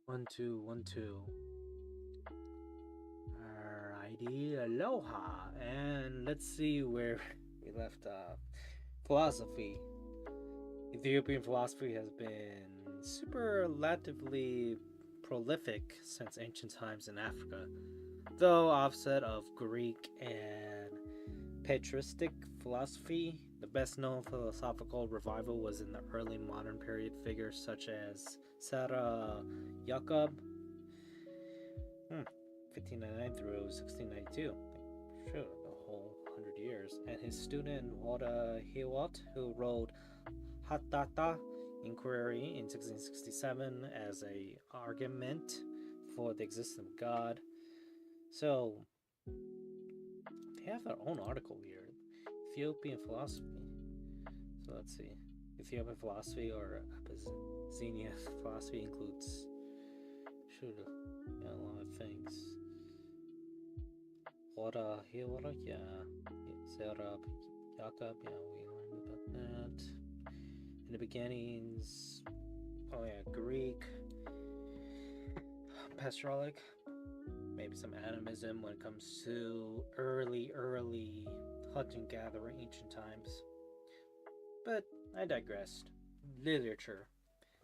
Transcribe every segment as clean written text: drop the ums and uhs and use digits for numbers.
One, two, one, two. Alrighty, aloha. And let's see where we left off. Philosophy. Ethiopian philosophy has been superlatively prolific since ancient times in Africa, though offset of Greek and patristic philosophy. The best known philosophical revival was in the early modern period. Figures such as Sarah Jacob, 1599 through 1692. Sure, a whole 100 years. And his student Wada Hewat, who wrote Hatata Inquiry in 1667 as a argument for the existence of God. So they have their own article here. Ethiopian philosophy. So let's see. Ethiopian philosophy or Abyssinia philosophy includes a lot of things. Wada Hewat, yeah. Sarah Jacob, yeah, we learned about that. In the beginnings, Greek, pastoralic, maybe some animism when it comes to early hunting gathering ancient times. But I digressed. Literature.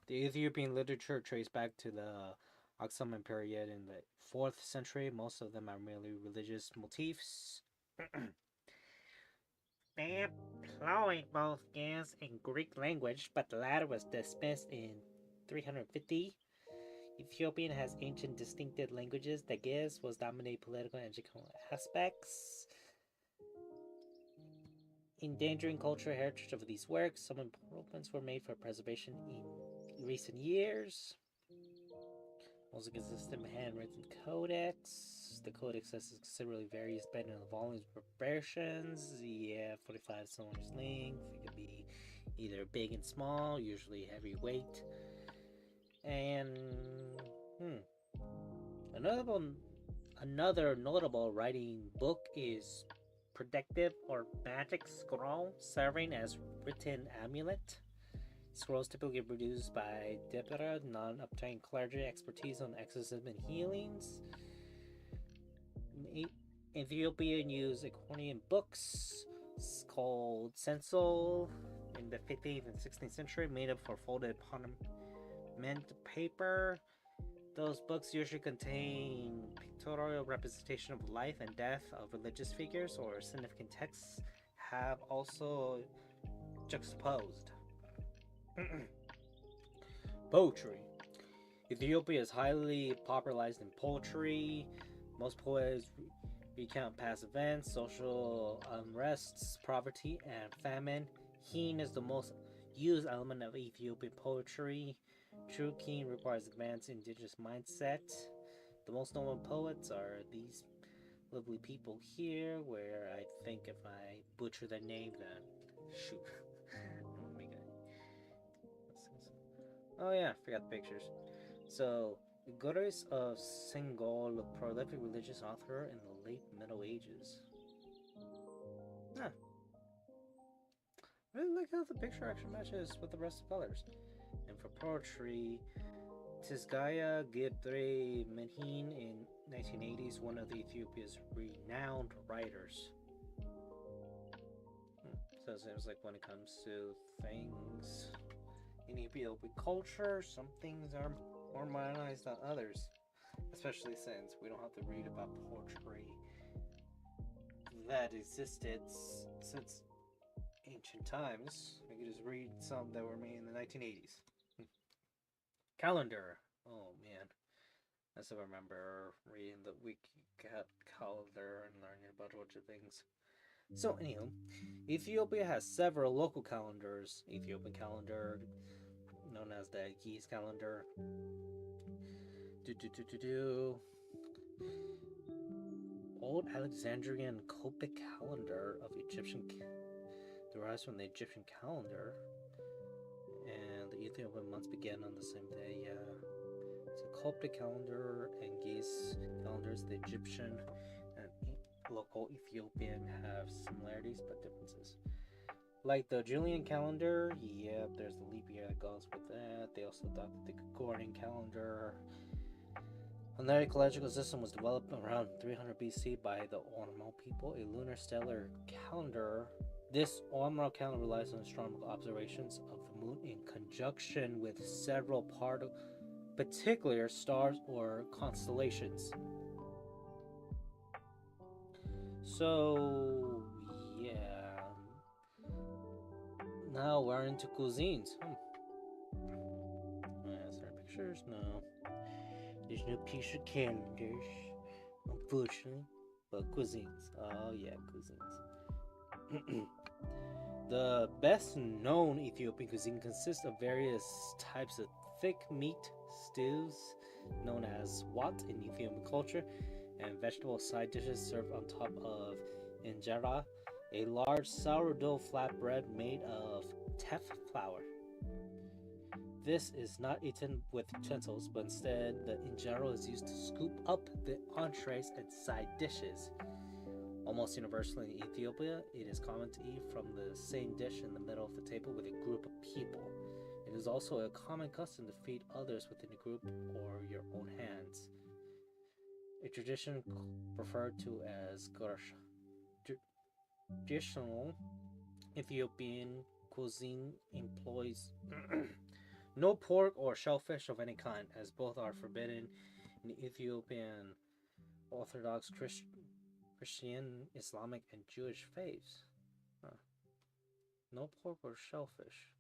The Ethiopian literature traced back to the Aksum period in the 4th century. Most of them are merely religious motifs. They employed both Ge'ez and Greek language, but the latter was dismissed in 350. Ethiopian has ancient distinctive languages. The Ge'ez was dominated political and educational aspects, endangering cultural heritage of these works. Some improvements were made for preservation in recent years. Also consistent handwritten codex. The codex has considerably various depending on the volumes proportions. Yeah, 45 centimeters length. It could be either big and small, usually heavyweight. And another notable writing book is Predictive or Magic Scroll, serving as written amulet. Scrolls typically produced by Dipera, non-obtained clergy, expertise on exorcism and healings. Ethiopian used Iconian books called Censol in the 15th and 16th century, made up for folded parchment paper. Those books usually contain pictorial representation of life and death of religious figures, or significant texts have also juxtaposed. Poetry. Ethiopia is highly popularized in poetry. Most poets recount past events, social unrests, poverty, and famine. Heen is the most used element of Ethiopian poetry. True Keen requires advanced indigenous mindset. The most known poets are these lovely people here, where I think if I butcher their name, then shoot. Oh yeah, forgot the pictures. So, Goddess of Sengol, a prolific religious author in the late Middle Ages. Huh. I really like how the picture actually matches with the rest of the colors. And for poetry, Tisgaya Gibre Menhin in 1980s, one of Ethiopia's renowned writers. So it seems like when it comes to things in Ethiopian culture, some things are more modernized than others. Especially since we don't have to read about poetry that existed since ancient times. We could just read some that were made in the 1980s. Calendar. Oh man. I still remember reading the wiki calendar and learning about a bunch of things. So, anywho, Ethiopia has several local calendars. Ethiopian calendar, known as the Ge'ez calendar. Old Alexandrian Copic calendar of Egyptian derives from the Egyptian calendar, and the Ethiopian months began on the same day. Yeah, so Coptic calendar and Ge'ez calendars, the Egyptian and local Ethiopian, have similarities but differences. Like the Julian calendar, yep, there's the leap year that goes with that. They also adopted the Gregorian calendar When the ecological system was developed around 300 BC by the Ormo people, a lunar stellar calendar. This Ormo calendar relies on astronomical observations of the moon in conjunction with several particular stars or constellations. So, yeah. Now we're into cuisines. Is there pictures? No. There's no picture calendars, unfortunately. But cuisines. Oh, yeah, cuisines. The best known Ethiopian cuisine consists of various types of thick meat stews, known as wat in Ethiopian culture, and vegetable side dishes served on top of injera, a large sourdough flatbread made of teff flour. This is not eaten with utensils, but instead the injera is used to scoop up the entrees and side dishes. Almost universally in Ethiopia, it is common to eat from the same dish in the middle of the table with a group of people. It is also a common custom to feed others within a group or your own hands. A tradition referred to as garash. Traditional Ethiopian cuisine employs no pork or shellfish of any kind, as both are forbidden in Ethiopian Orthodox Christian, Islamic, and Jewish faiths. Huh. No pork or shellfish.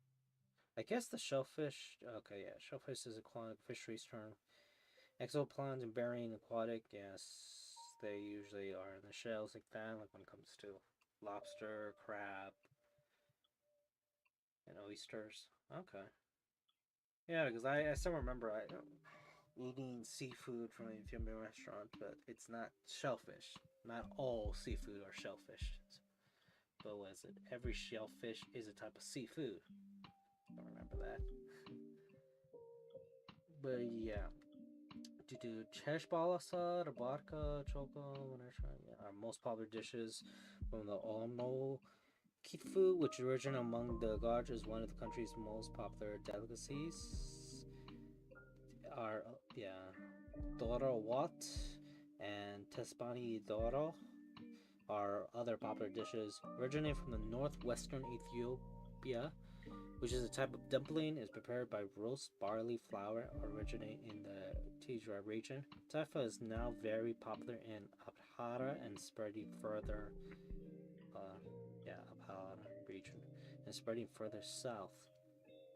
I guess the shellfish. Okay, yeah, shellfish is aquatic fisheries term. Exoplanets and berrying aquatic. Yes, they usually are in the shells like that. Like when it comes to lobster, crab, and oysters. Okay. Yeah, because I still remember eating seafood from an Ethiopian restaurant, but it's not shellfish. Not all seafood are shellfish. But was it? Every shellfish is a type of seafood. I don't remember that. But yeah. Chesh balasa, rabarka, choco, are most popular dishes from the Olmo Kitfu, which originated among the Gaj, is one of the country's most popular delicacies. Are Doro Wat and Tespani Doro are other popular dishes originating from the northwestern Ethiopia, which is a type of dumpling, is prepared by roast barley flour originating in the Tijra region. Taifa is now very popular in Abhara and spreading further, Abhara region, and spreading further south.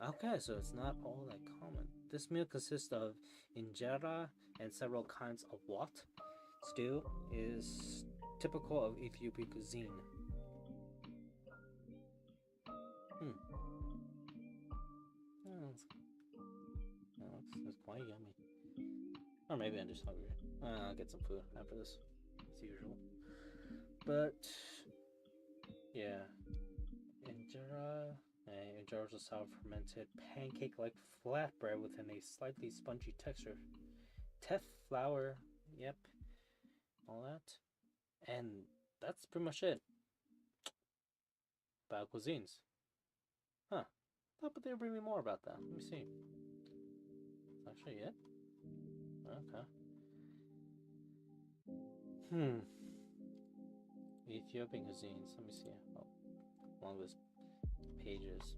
Okay, so it's not all that common. This meal consists of injera and several kinds of wat. Stew is typical of Ethiopian cuisine. Hmm. Oh, that's quite yummy. Or maybe I'm just hungry. I'll get some food after this, as usual. But yeah, injera. Injera is a sour fermented pancake-like flatbread within a slightly spongy texture. Teff flour, yep, all that, and that's pretty much it about cuisines. Huh? Thought but they would bring me more about that. Let me see. That's actually it. Okay. Hmm. Ethiopian cuisines. Let me see. Oh, long list pages.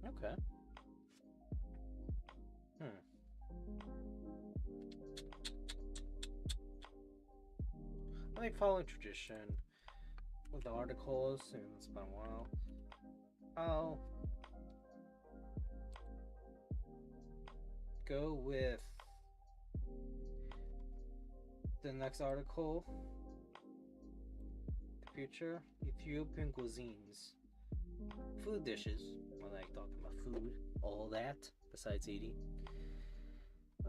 Okay. Hmm. I think following tradition with the articles, and it's been a while. I'll go with the next article. The future Ethiopian cuisines. Food dishes. I like talking about food. All that besides eating.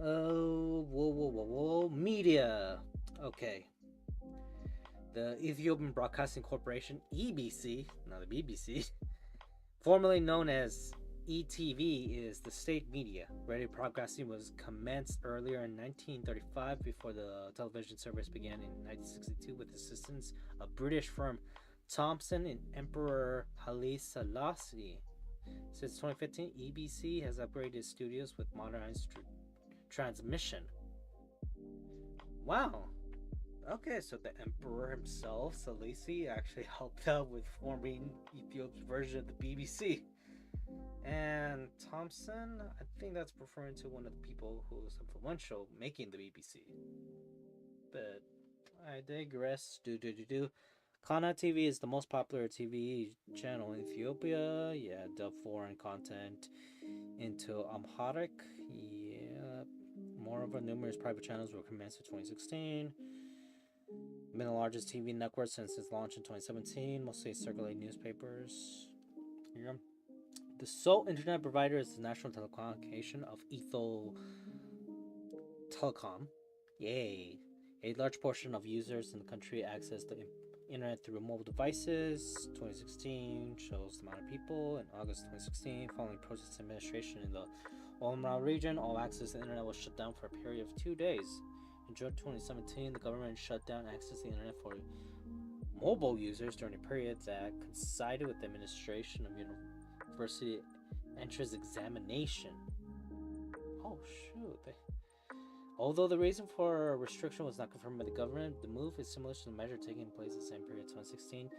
Oh, whoa. Media. Okay. The Ethiopian Broadcasting Corporation, EBC, not the BBC, formerly known as ETV, is the state media. Radio broadcasting was commenced earlier in 1935 before the television service began in 1962 with assistance of British firm Thomson and Emperor Haile Selassie. Since 2015, EBC has upgraded studios with modernized transmission. Wow. Okay, so the emperor himself, Selassie, actually helped out with forming Ethiopia's version of the BBC. And Thompson, I think that's referring to one of the people who was influential making the BBC. But I digress. Kana TV is the most popular TV channel in Ethiopia. Yeah, dub foreign content into Amharic. Yeah, more of our numerous private channels were commenced in 2016. Been the largest TV network since its launch in 2017. Mostly circulating newspapers. Yeah. The sole internet provider is the national telecommunication of Ethio Telecom. Yay! A large portion of users in the country access the internet through mobile devices. 2016 shows the amount of people. In August 2016, following protest administration in the Olmra region, all access to the internet was shut down for a period of 2 days. In June 2017, the government shut down access to the internet for mobile users during a period that coincided with the administration of university entrance examination. Oh shoot! Although the reason for restriction was not confirmed by the government, the move is similar to the measure taking place in the same period, 2016,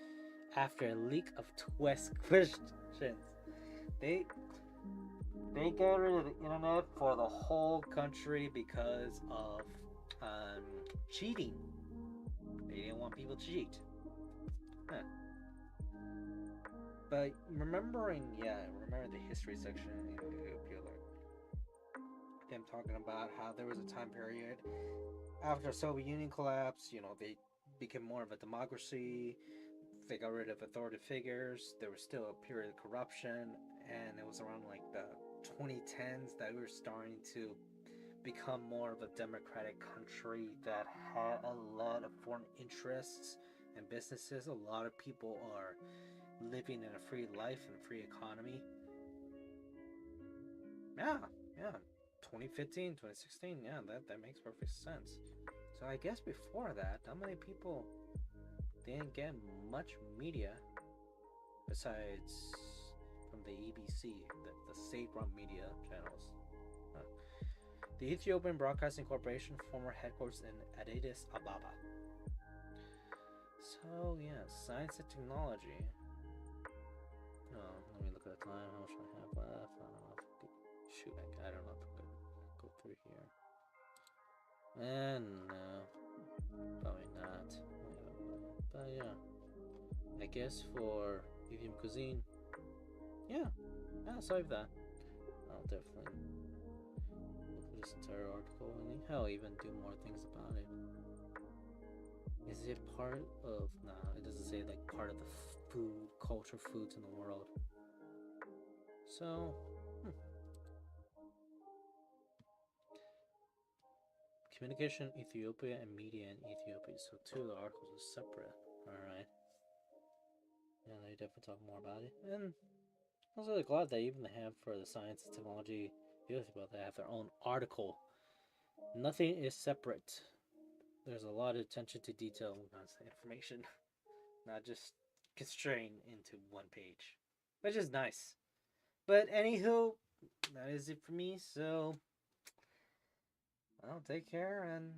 after a leak of Twist questions. They got rid of the internet for the whole country because of cheating. They didn't want people to cheat. Huh. But remember the history section in Ethiopia, them talking about how there was a time period after Soviet Union collapse, they became more of a democracy. They got rid of authoritative figures. There was still a period of corruption, and it was around like the 2010s that we were starting to become more of a democratic country that had a lot of foreign interests and businesses. A lot of people are living in a free life and free economy. Yeah. 2015, 2016, yeah, that makes perfect sense. So I guess before that, not many people didn't get much media besides from the EBC, the state-run media channels. Huh. The Ethiopian Broadcasting Corporation, former headquarters in Addis Ababa. So yeah, science and technology. Oh, let me look at the time. How much I have left? I don't know. Shoot, I don't know if I could go through here. And no, probably not. But yeah, I guess for Ethiopian cuisine, yeah, I'll save that. I'll definitely look at this entire article and hell, even do more things about it. Is it part of? Nah, it doesn't say like part of the food culture, foods in the world. So. Communication Ethiopia and media in Ethiopia. So two of the articles are separate. Alright. Yeah, they definitely talk more about it. And I was really glad that even they have for the science and technology Ethiopia, they have their own article. Nothing is separate. There's a lot of attention to detail when it comes to information. Not just constrained into one page. Which is nice. But anywho, that is it for me, so I'll take care and